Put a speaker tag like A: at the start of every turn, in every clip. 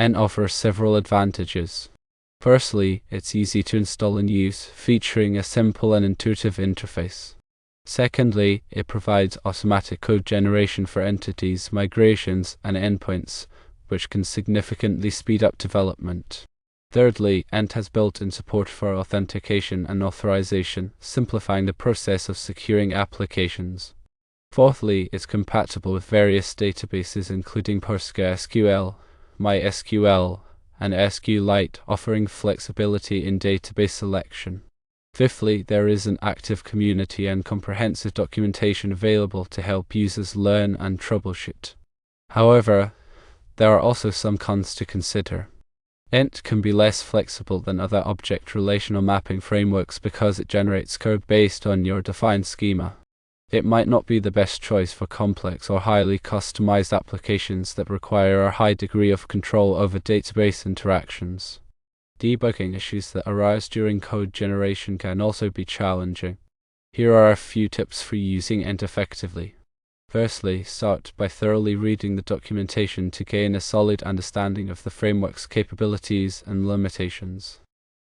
A: Ent offers several advantages. Firstly, it's easy to install and use, featuring a simple and intuitive interface. Secondly, it provides automatic code generation for entities, migrations, and endpoints, which can significantly speed up development. Thirdly, Ent has built-in support for authentication and authorization, simplifying the process of securing applications. Fourthly, it's compatible with various databases including PostgreSQL, MySQL, and SQLite, offering flexibility in database selection. Fifthly, there is an active community and comprehensive documentation available to help users learn and troubleshoot. However, there are also some cons to consider. Ent can be less flexible than other object relational mapping frameworks because it generates code based on your defined schema. It might not be the best choice for complex or highly customized applications that require a high degree of control over database interactions. Debugging issues that arise during code generation can also be challenging. Here are a few tips for using Ent effectively. Firstly, start by thoroughly reading the documentation to gain a solid understanding of the framework's capabilities and limitations.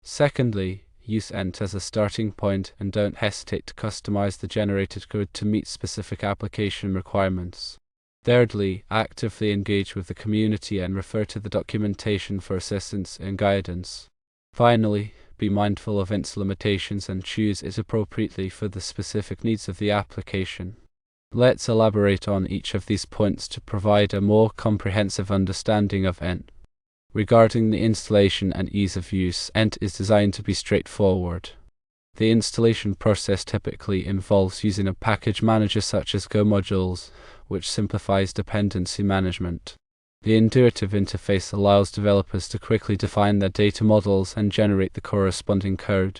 A: Secondly, use Ent as a starting point and don't hesitate to customize the generated code to meet specific application requirements. Thirdly, actively engage with the community and refer to the documentation for assistance and guidance. Finally, be mindful of Ent's limitations and choose it appropriately for the specific needs of the application. Let's elaborate on each of these points to provide a more comprehensive understanding of Ent. Regarding the installation and ease of use, Ent is designed to be straightforward. The installation process typically involves using a package manager such as Go modules, which simplifies dependency management. The intuitive interface allows developers to quickly define their data models and generate the corresponding code.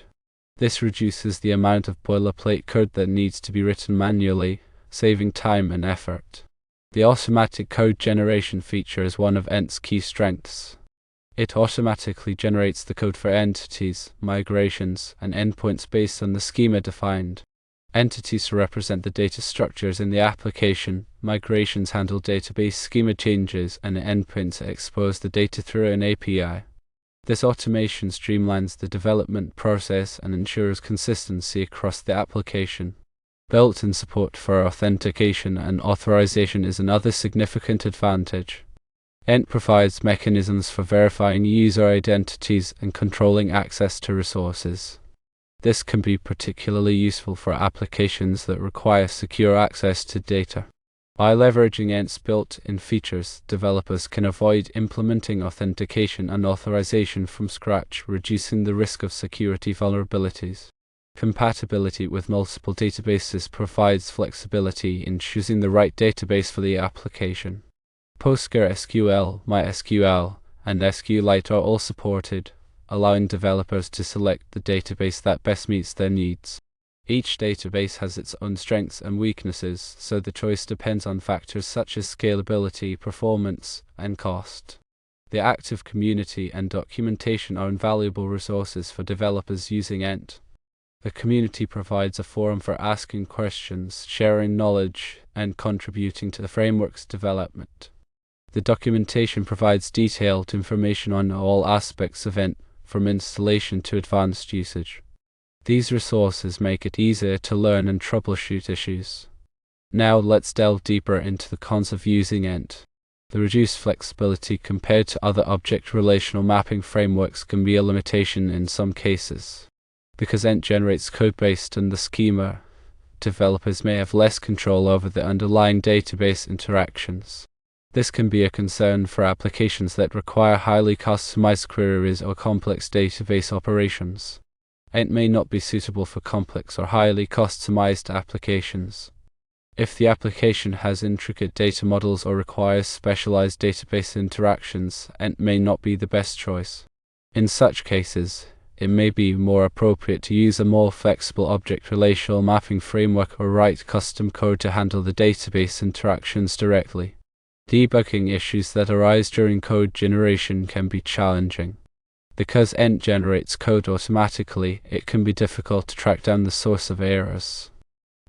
A: This reduces the amount of boilerplate code that needs to be written manually, saving time and effort. The automatic code generation feature is one of Ent's key strengths. It automatically generates the code for entities, migrations, and endpoints based on the schema defined. Entities represent the data structures in the application, migrations handle database schema changes, and endpoints expose the data through an API. This automation streamlines the development process and ensures consistency across the application. Built-in support for authentication and authorization is another significant advantage. Ent provides mechanisms for verifying user identities and controlling access to resources. This can be particularly useful for applications that require secure access to data. By leveraging Ent's built-in features, developers can avoid implementing authentication and authorization from scratch, reducing the risk of security vulnerabilities. Compatibility with multiple databases provides flexibility in choosing the right database for the application. PostgreSQL, MySQL, and SQLite are all supported, allowing developers to select the database that best meets their needs. Each database has its own strengths and weaknesses, so the choice depends on factors such as scalability, performance, and cost. The active community and documentation are invaluable resources for developers using Ent. The community provides a forum for asking questions, sharing knowledge, and contributing to the framework's development. The documentation provides detailed information on all aspects of Ent, from installation to advanced usage. These resources make it easier to learn and troubleshoot issues. Now let's delve deeper into the cons of using Ent. The reduced flexibility compared to other object relational mapping frameworks can be a limitation in some cases. Because Ent generates code based on the schema, developers may have less control over the underlying database interactions. This can be a concern for applications that require highly customized queries or complex database operations. Ent may not be suitable for complex or highly customized applications. If the application has intricate data models or requires specialized database interactions, Ent may not be the best choice. In such cases, it may be more appropriate to use a more flexible object relational mapping framework or write custom code to handle the database interactions directly. Debugging issues that arise during code generation can be challenging. Because Ent generates code automatically, it can be difficult to track down the source of errors.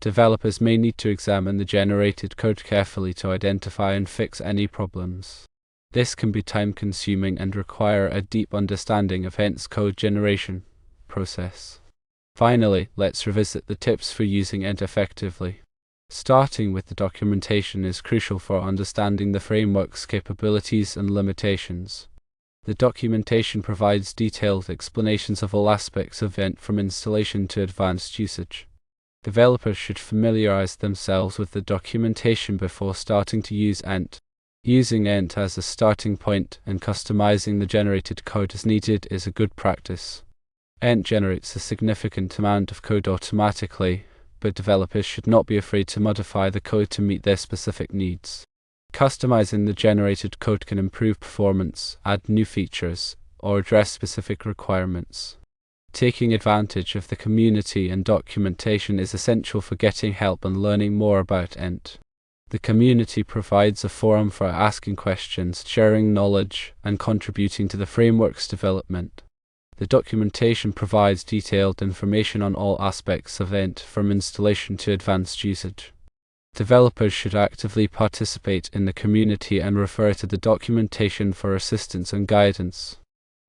A: Developers may need to examine the generated code carefully to identify and fix any problems. This can be time-consuming and require a deep understanding of Ent's code generation process. Finally, let's revisit the tips for using Ent effectively. Starting with the documentation is crucial for understanding the framework's capabilities and limitations. The documentation provides detailed explanations of all aspects of Ent from installation to advanced usage. Developers should familiarize themselves with the documentation before starting to use Ent. Using Ent as a starting point and customizing the generated code as needed is a good practice. Ent generates a significant amount of code automatically, but developers should not be afraid to modify the code to meet their specific needs. Customizing the generated code can improve performance, add new features, or address specific requirements. Taking advantage of the community and documentation is essential for getting help and learning more about Ent. The community provides a forum for asking questions, sharing knowledge, and contributing to the framework's development. The documentation provides detailed information on all aspects of Ent, from installation to advanced usage. Developers should actively participate in the community and refer to the documentation for assistance and guidance.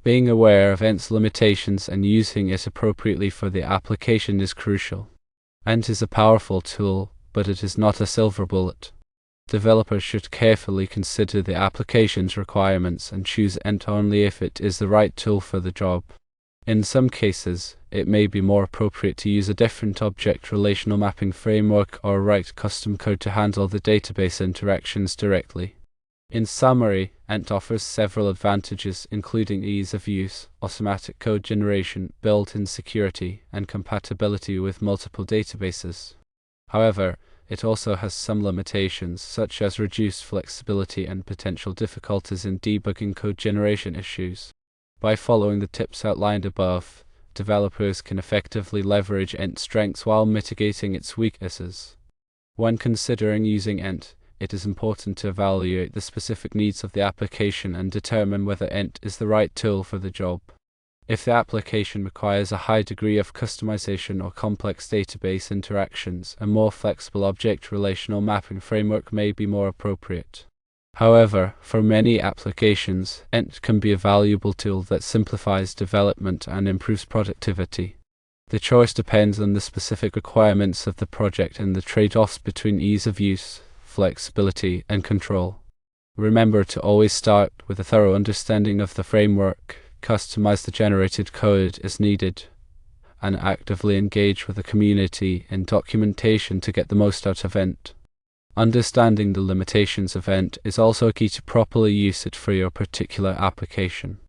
A: Being aware of Ent's limitations and using it appropriately for the application is crucial. Ent is a powerful tool, but it is not a silver bullet. Developers should carefully consider the application's requirements and choose Ent only if it is the right tool for the job. In some cases, it may be more appropriate to use a different object relational mapping framework or write custom code to handle the database interactions directly. In summary, Ent offers several advantages, including ease of use, automatic code generation, built-in security, and compatibility with multiple databases. However, it also has some limitations, such as reduced flexibility and potential difficulties in debugging code generation issues. By following the tips outlined above, developers can effectively leverage Ent's strengths while mitigating its weaknesses. When considering using Ent, it is important to evaluate the specific needs of the application and determine whether Ent is the right tool for the job. If the application requires a high degree of customization or complex database interactions, a more flexible object relational mapping framework may be more appropriate. However, for many applications, Ent can be a valuable tool that simplifies development and improves productivity. The choice depends on the specific requirements of the project and the trade-offs between ease of use, flexibility, and control. Remember to always start with a thorough understanding of the framework, customize the generated code as needed, and actively engage with the community in documentation to get the most out of Ent. Understanding the limitations of Ent is also key to properly use it for your particular application.